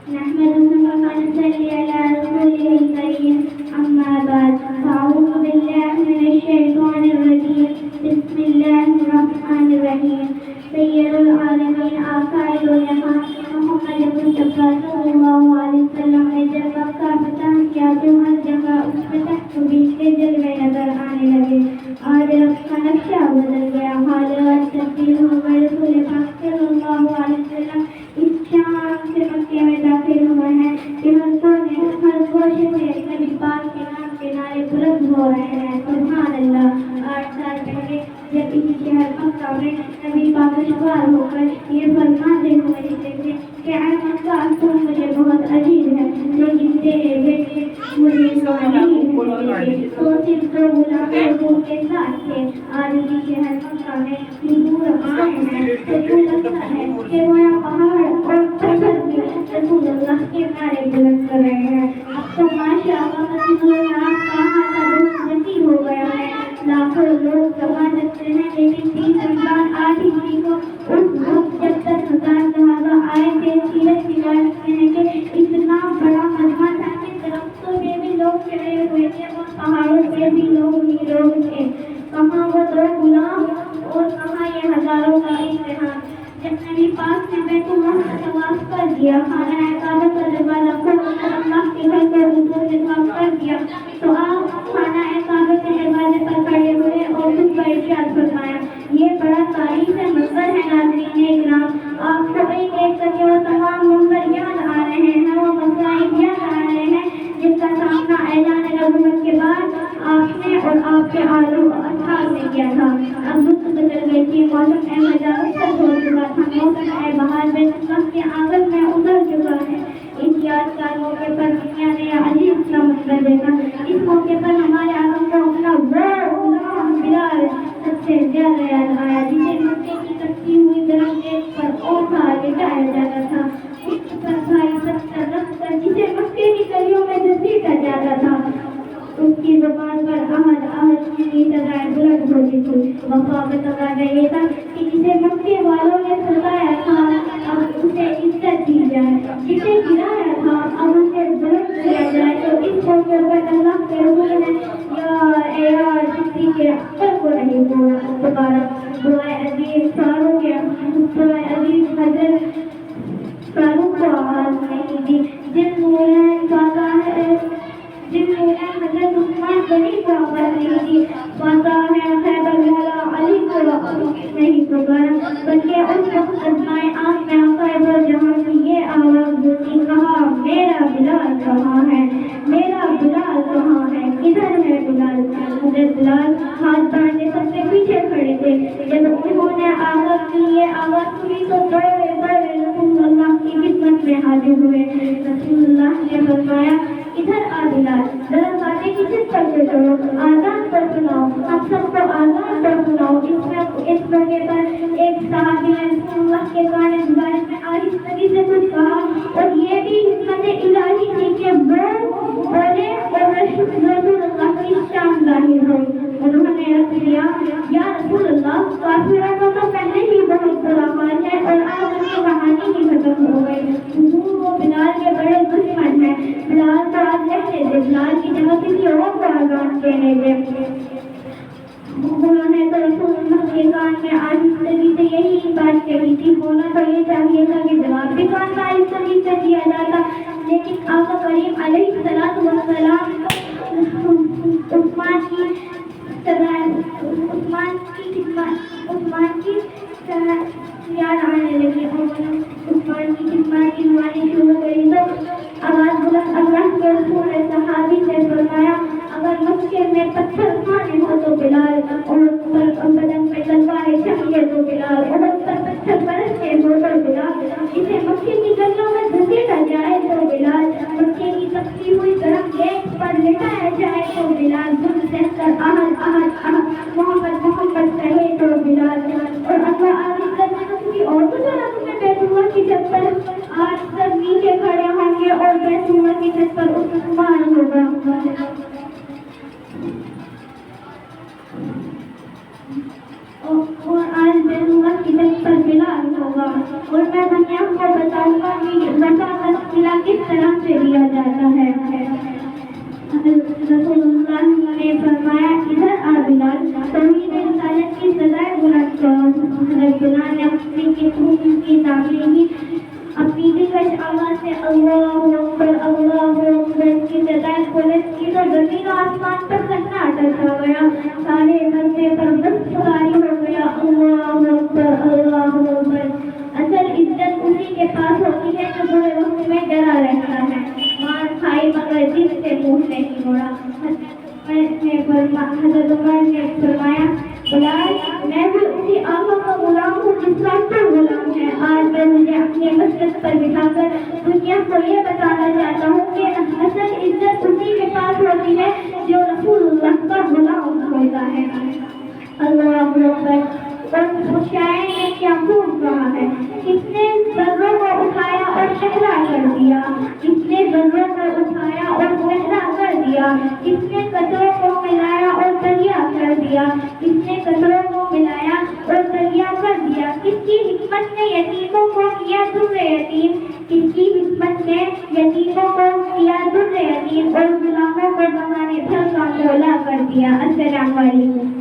نحمده ونصلي على رسوله الكريم أما بعد فأعوذ بالله من الشيطان الرجيم بسم الله الرحمن الرحيم سيد العالمين آقائے العلماء محمد مصطفیٰ صلی اللہ علیہ وسلم نے جب مکہ فتح کیا تو ہر جگہ اس فتح کو بیچتے جلوے نظر آنے لگے اور رب کا نقشہ بدل گیا حالات تبدیل ہو گئے رسول پاک صلی اللہ علیہ وسلم اس شام سے مکے میں داخل ہوئے ہیں کہ ہر گوشے سے نبی پاک کے نام کے نعرے بلند ہو رہے ہیں سبحان اللہ 8 سال پہلے جب اسی شہر مکہ میں نبی پاک سوار ہو کر یہ فرماتے ہوئے نکلے تھے کہ اے مکہ تم مجھے بہت عزیز ہے لیکن تیرے بیٹے مجھے نہیں تو صرف 2 غلام حضور کے ساتھ تھے آج اسی شہر مکہ میں حضور قائم ہے تو لگتا ہے کہ وہاں پہاڑ اور پتھر بھی رسول اللہ کے نعرے بلند کر رہے ہیں اب تو ماشاء اللہ مسجد الحرام کا احاطہ بہت وسیع ہو گیا ہے لاکھوں لوگ جمع رکھتے ہیں لیکن 30 رمضان 8 ہجری کو اس وقت جب 10,000 صحابہ آئے تھے سیرت کی روایت میں ہے کہ اتنا بڑا مجمع تھا کہ درختوں پہ بھی لوگ چڑھے ہوئے تھے اور پہاڑوں پہ بھی لوگ ہی لوگ تھے کہاں وہ 2 غلام اور کہاں یہ ہزاروں کا اتحاد جب نبی پاک نے بیت اللہ کا طواف کر دیا خانہ کعبہ کا دروازہ کھول کر اللہ کے گھر کا حضور نے طواف کر دیا تو آپ خانہ کعبہ کے دروازے پر کھڑے ہوئے اور خود کا ارشاد فرمایا یہ بڑا تاریخ منظر ہے ناظرین اکرام آپ کو ایک ایک کر کے وہ تمام منظر یاد آ رہے ہیں وہ مصائب یاد آ رہے ہیں جس کا سامنا اعلان نبوت کے بعد آپ نے اور آپ کے آل و اصحاب نے کیا تھا اب رخ بدل گئی تھی موسم مجاز سب ہو چکا تھا موسم بہار بیت اللہ کے آنگن میں اتر چکا ہے اس یادگار موقع پر دنیا نے عجیب سا منظر دیکھا اس موقع پر ہمارے آدم کو اپنا غلام بلال سب سے زیادہ یاد آیا جسے مکے کی کٹی ہوئی گرم ریت پر اوٹھا لٹایا جاتا تھا اس پر بھائی پتھر رکھ کر جسے مکے کی گلیوں میں گھسیٹا جاتا تھا اس کی زبان پر احد احد کی سزائیں بلند ہوتی تھی وفا کا تقاضا یہ تھا کہ جسے مکے والوں نے سزایا تھا اب اسے عزت دی جائے جسے گرایا تھا اب اسے بلند کیا جائے تو اس موقع پر اللہ کے رسول نے یا جسی کے عقل کو نہیں بولا دوبارہ دعائے عزیز فاروق دعائے عزیز حضرت فاروق کو آواز نہیں دی جن مولین فاقہ ہے جن مولین حضرت عثمان غنی کو آواز نہیں دی فاقہ ہے خیبر مولا علی کو نہیں پکارا بلکہ اس وقت ازمائے آنکھ میں آقا دو جہاں کی یہ آواز ہوتی کہا میرا بلال کہاں ہے میرا بلال کہاں ہے کدھر ہے بلال حضرت بلال ہاتھ باندھے سب سے پیچھے کھڑے تھے جب انہوں نے آواز کی یہ آواز سنی تو بڑے بڑے رسول اللہ کی خدمت میں حاضر ہوئے رسول اللہ نے فرمایا ادھر آ بلال ذرا باتیں کسی پر سے چھوڑو آزان پر سناؤ ہم سب کو آزان پر سناؤ اس موقع پر ایک صحابی نے رسول اللہ کے گانے دوبارے میں آہستگی سے کچھ کہا اور یہ بھی حکمت الہی تھی کہ وہ بولے اور رسول اللہ کی شان ظاہر ہو انہوں نے رکھ دیا یا رسول اللہ کافروں کو تو پہلے ہی بہت برا حال ہے اور آج ان کی کہانی ہی ختم ہو گئی حضور وہ بلال کے بڑے دشمن ہیں بلال کو آج رہنے دے بلال کی جگہ کسی اور کو آزان دینے دے انہوں نے تو رسول اللہ کے کان میں آہستگی سے یہی بات کہی تھی ہونا تو یہ چاہیے تھا کہ جواب بھی کان میں آہستگی سے دیا جاتا لیکن آقا کریم علیہ الصلوۃ والسلام عثمان کی یاد آنے لگی عثمان کی خدمت کی روانی شروع کری تو آواز بلند اللہ کے رسول نے صحابی سے فرمایا اگر مکے میں پتھر کھانے ہو تو بلال اور بدن میں تلواریں چاہیے تو بلال اور پر پتھر برستے ہو تو بلال اسے مکے کی گلیوں میں گھسیٹا جائے تو بلال مکے کی تپتی ہوئی گرم ریت پر لٹایا جائے تو بلال دل سے کر احد احد احد محمد محمد کہے تو بلال اور اللہ عزیز کرنے تو کسی اور کو ذرا تمہیں بیت اللہ کی چھت پر آج سب نیچے کھڑے ہوں گے اور بیت اللہ کی چھت پر عثمان ہوگا اور آج بیت اللہ کی چھت پر بلال ہوگا اور میں دنیا کو بتاؤں گا کہ بتا کر سامنے اپنی دلکش آواز سے اللہ اکبر کی صدائیں بلند کی تو زمین و آسمان پر سناٹا چھا گیا. سارے بندے پر بس سواری ہو گیا. اللہ اکبر. اصل عزت اسی کے پاس ہوتی ہے جو برے وقت میں ڈرا رہتا ہے. مار کھائی مگر دل سے منہ نہیں موڑا. حضرت عمر نے فرمایا بلال میں بھی اسی آقا کا غلام ہوں جس کا تو غلام ہے. آج میں مجھے اپنی مسجد پر بٹھا کر دنیا کو یہ بتانا چاہتا ہوں کہ اصل عزت اسی کے پاس ہوتی ہے جو رسول اللہ کا غلام ہوتا ہے. اللہ اکبر. اور شاعر نے کیا خوب کہا ہے, کس نے ذروں کو اٹھایا اور صحرا کر دیا, کس نے ذروں کو اٹھایا اور صحرا کر دیا, کس نے قطروں کو ملایا اور دریا کر دیا, کس نے قطروں کو ملایا اور دریا کر دیا. کس کی حکمت نے یتیموں کو کیا در یتیم, کس کی حکمت نے یتیموں کو کیا در یتیم اور غلاموں کو زمانے بھر کا مولا کر دیا. السلام علیکم.